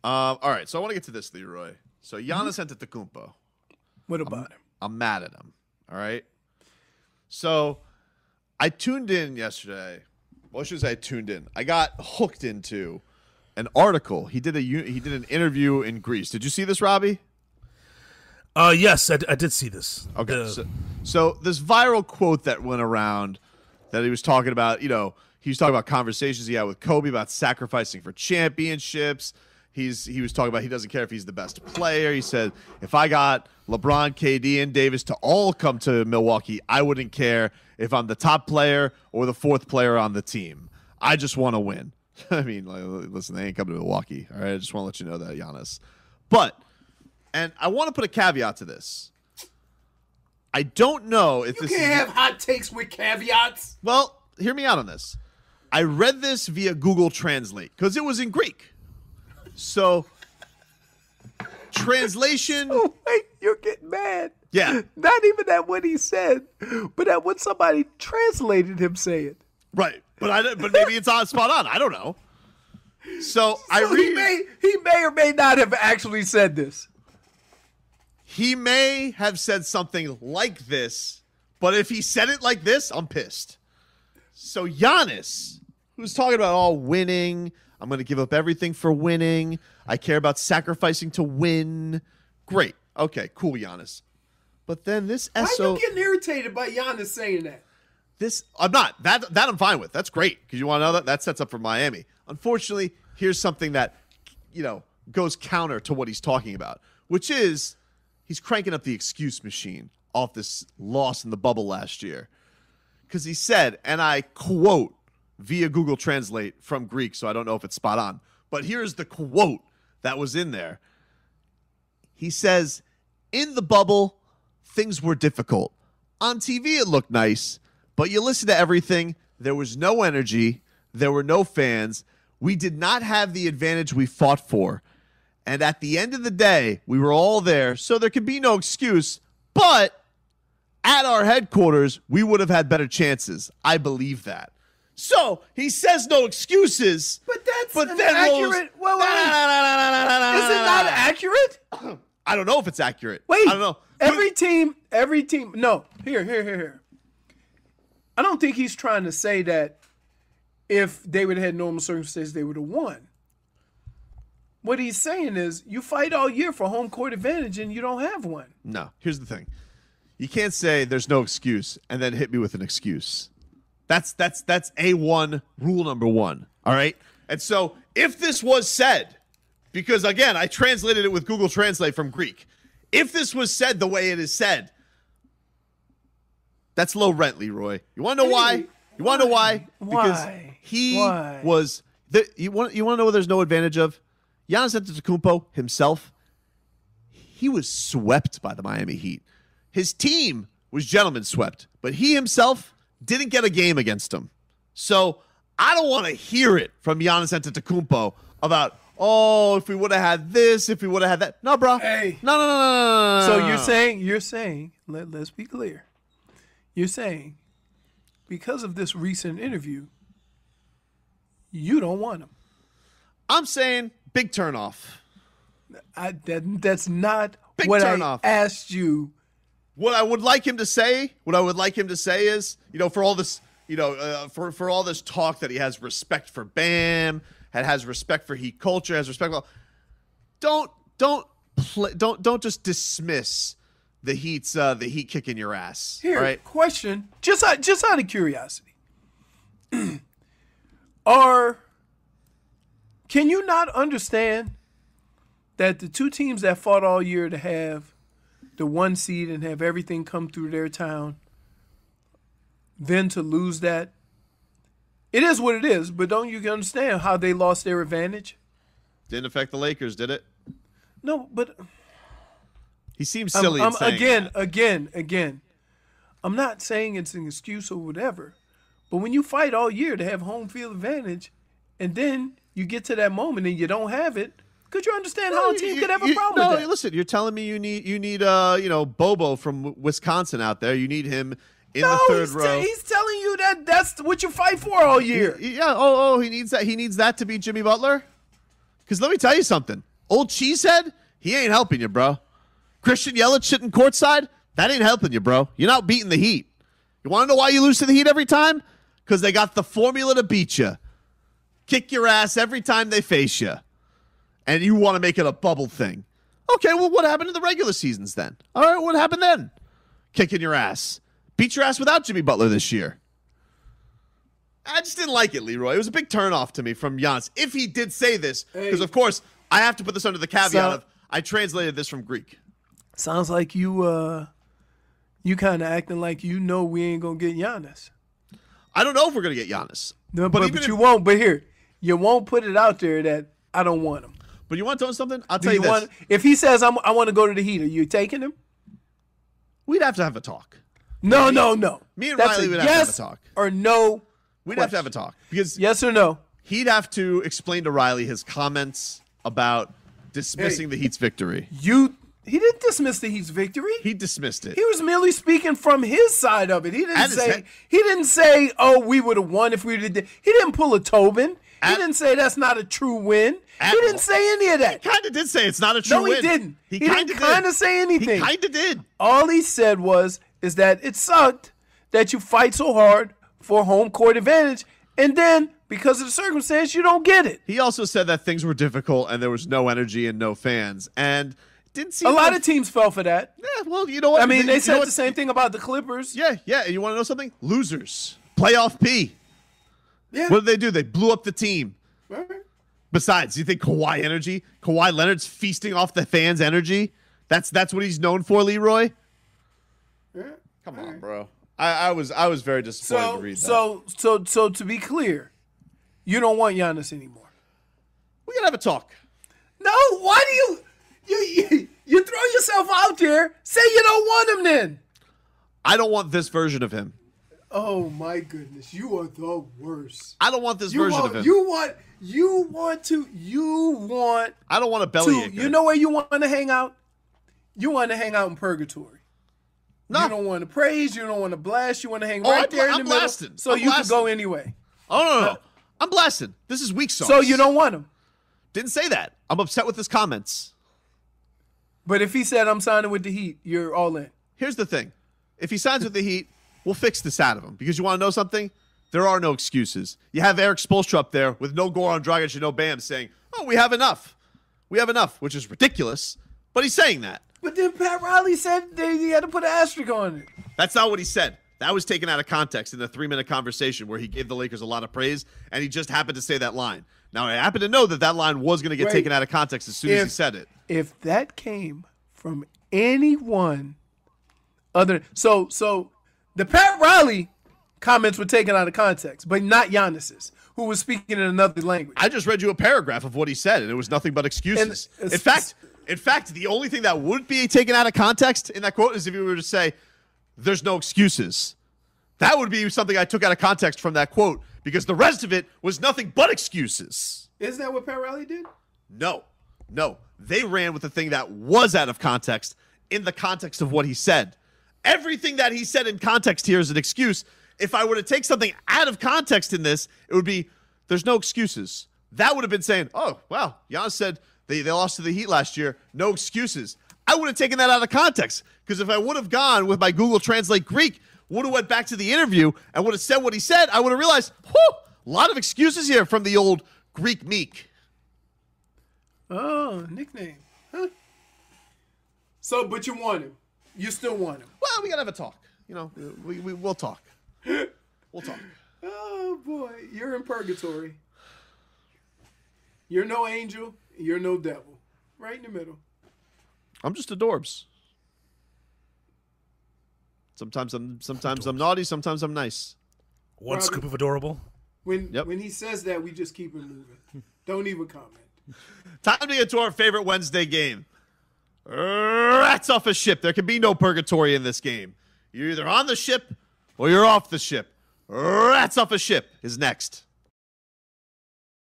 All right, so I want to get to this, Leroy. So Giannis Antetokounmpo. What about him? I'm mad at him. All right. So I tuned in yesterday. Well, I should say I tuned in. I got hooked into an article. He did an interview in Greece. Did you see this, Robbie? Yes, I did see this. Okay. So this viral quote that went around that he was talking about, he was talking about conversations he had with Kobe about sacrificing for championships. He was talking about he doesn't care if he's the best player. He said, if I got LeBron, KD, and Davis to all come to Milwaukee, I wouldn't care if I'm the top player or the fourth player on the team. I just want to win. I mean, listen, they ain't coming to Milwaukee. All right, I just want to let you know that, Giannis. And I want to put a caveat to this. I don't know if you can't have hot takes with caveats. Well, hear me out on this. I read this via Google Translate because it was in Greek. So, translation. Oh, wait, you're getting mad. Yeah. Not even at what he said, but at what somebody translated him saying. Right. But maybe it's spot on. I don't know. So I read. He may or may not have actually said this. He may have said something like this, but if he said it like this, I'm pissed. So Giannis, who's talking about all winning, I'm going to give up everything for winning. I care about sacrificing to win. Great. Okay, cool, Giannis. But then this Why are you getting irritated by Giannis saying that? I'm not. That I'm fine with. That's great because you want to know that sets up for Miami. Unfortunately, here's something that, goes counter to what he's talking about, which is he's cranking up the excuse machine off this loss in the bubble last year. Because he said, and I quote via Google Translate from Greek, so I don't know if it's spot on, but here's the quote that was in there. He says, in the bubble, things were difficult. On TV, it looked nice, but you listen to everything. There was no energy. There were no fans. We did not have the advantage we fought for. And at the end of the day, we were all there, so there can be no excuse. But at our headquarters, we would have had better chances. I believe that. So he says no excuses. But that's accurate. Is it not accurate? I don't know if it's accurate. Wait. I don't know. Every team. No. Here. I don't think he's trying to say that if they would have had normal circumstances, they would have won. What he's saying is you fight all year for home court advantage and you don't have one. No. Here's the thing. You can't say there's no excuse and then hit me with an excuse. That's A1 rule number 1. All right? And so if this was said, because again, I translated it with Google Translate from Greek. If this was said the way it is said, that's low rent, Leroy. You want to know why? You want to know why? Because he was you want to know what there's no advantage of? Giannis Antetokounmpo himself, he was swept by the Miami Heat. His team was gentlemen swept, but he himself didn't get a game against them. So I don't want to hear it from Giannis Antetokounmpo about, if we would have had this, if we would have had that. No, bro. Hey. No. So you're saying, let's be clear. You're saying because of this recent interview, you don't want him. I'm saying big turnoff. That's not big what turnoff. I asked you. What I would like him to say is, for all this, for all this talk that he has respect for Bam, has respect for Heat culture, has respect for, don't just dismiss the Heat kicking your ass. Here, right? question, just out of curiosity. Can you not understand that the two teams that fought all year to have the 1 seed and have everything come through their town, then to lose that? It is what it is, but don't you understand how they lost their advantage? Didn't affect the Lakers, did it? No, but he seems silly. Again. I'm not saying it's an excuse or whatever, but when you fight all year to have home field advantage, and then you get to that moment and you don't have it, could you understand how a team could have a problem with that? Listen, you're telling me you need Bobo from Wisconsin out there. You need him in the third row. He's telling you that's what you fight for all year. Yeah. He needs that. He needs that to be Jimmy Butler. Because let me tell you something. Old Cheesehead, he ain't helping you, bro. Christian Yelich sitting courtside, that ain't helping you, bro. You're not beating the Heat. You want to know why you lose to the Heat every time? Because they got the formula to beat you. Kick your ass every time they face you. And you want to make it a bubble thing. Okay, well, what happened in the regular seasons then? All right, what happened then? Kicking your ass. Beat your ass without Jimmy Butler this year. I just didn't like it, Leroy. It was a big turnoff to me from Giannis. If he did say this, because, of course, I have to put this under the caveat of I translated this from Greek. Sounds like you kind of acting like you know we ain't going to get Giannis. I don't know if we're going to get Giannis. No, but you won't. But here, you won't put it out there that I don't want him. But you want to know something? I'll tell you this. If he says, I want to go to the Heat, are you taking him? We'd have to have a talk. No. Me and That's Riley would a have to have yes a talk. or no. We'd have to have a talk. Because yes or no? he'd have to explain to Riley his comments about dismissing the Heat's victory. He didn't dismiss the Heat's victory. He dismissed it. He was merely speaking from his side of it. He didn't say, oh, we would have won if we did. He didn't pull a Tobin. He didn't say that's not a true win. He didn't say any of that. He kind of did say it's not a true win. No, he didn't. He didn't kind of say anything. He kind of did. All he said is that it sucked that you fight so hard for home court advantage, and then because of the circumstance, you don't get it. He also said that things were difficult and there was no energy and no fans. And didn't seem a lot of teams fell for that. Yeah, well, you know what? I mean, they said the same thing about the Clippers. Yeah. And you want to know something? Losers. Playoff P. Yeah. What did they do? They blew up the team. Right. Besides, you think Kawhi energy? Kawhi Leonard's feasting off the fans' energy? That's what he's known for, Leroy? Yeah. Come on, bro. I was very disappointed to read that. So to be clear, you don't want Giannis anymore. We gotta have a talk. No, why do you throw yourself out there? Say you don't want him then. I don't want this version of him. Oh my goodness, you are the worst. I don't want this version of him. I don't want a bellyache. You know where you want to hang out? You want to hang out in purgatory. No. You don't want to praise. You don't want to blast. You want to hang right there in the middle. So you can go anyway. Oh, no. I'm blasting. This is weak sauce. So you don't want him. Didn't say that. I'm upset with his comments. But if he said, I'm signing with the Heat, you're all in. Here's the thing. If he signs with the Heat, we'll fix this out of him. Because you want to know something? There are no excuses. You have Eric Spoelstra up there with no Goran Dragic and no Bam saying, oh, we have enough. We have enough, which is ridiculous. But he's saying that. But then Pat Riley said he had to put an asterisk on it. That's not what he said. That was taken out of context in the 3-minute conversation where he gave the Lakers a lot of praise, and he just happened to say that line. Now, I happen to know that line was going to get taken out of context as soon as he said it. If that came from anyone other – so the Pat Riley comments were taken out of context, but not Giannis's, who was speaking in another language. I just read you a paragraph of what he said, and it was nothing but excuses. In fact, the only thing that would be taken out of context in that quote is if you were to say, there's no excuses. That would be something I took out of context from that quote because the rest of it was nothing but excuses. Isn't that what Pat Riley did? No. They ran with the thing that was out of context in the context of what he said. Everything that he said in context here is an excuse. If I were to take something out of context in this, it would be, there's no excuses. That would have been saying, oh, wow, Giannis said they lost to the Heat last year. No excuses. I would have taken that out of context because if I would have gone with my Google Translate Greek, would have went back to the interview and would have said what he said, I would have realized, whew, a lot of excuses here from the old Greek Meek. Oh, nickname. Huh? So, but you want him. You still want him. Well, we got to have a talk. You know, we'll talk. We'll talk. Oh, boy. You're in purgatory. You're no angel. You're no devil. Right in the middle. I'm just adorbs. Sometimes I'm naughty, sometimes I'm nice. One scoop of adorable. When he says that, we just keep it moving. Don't even comment. Time to get to our favorite Wednesday game. Rats off a ship. There can be no purgatory in this game. You're either on the ship or you're off the ship. Rats off a ship is next.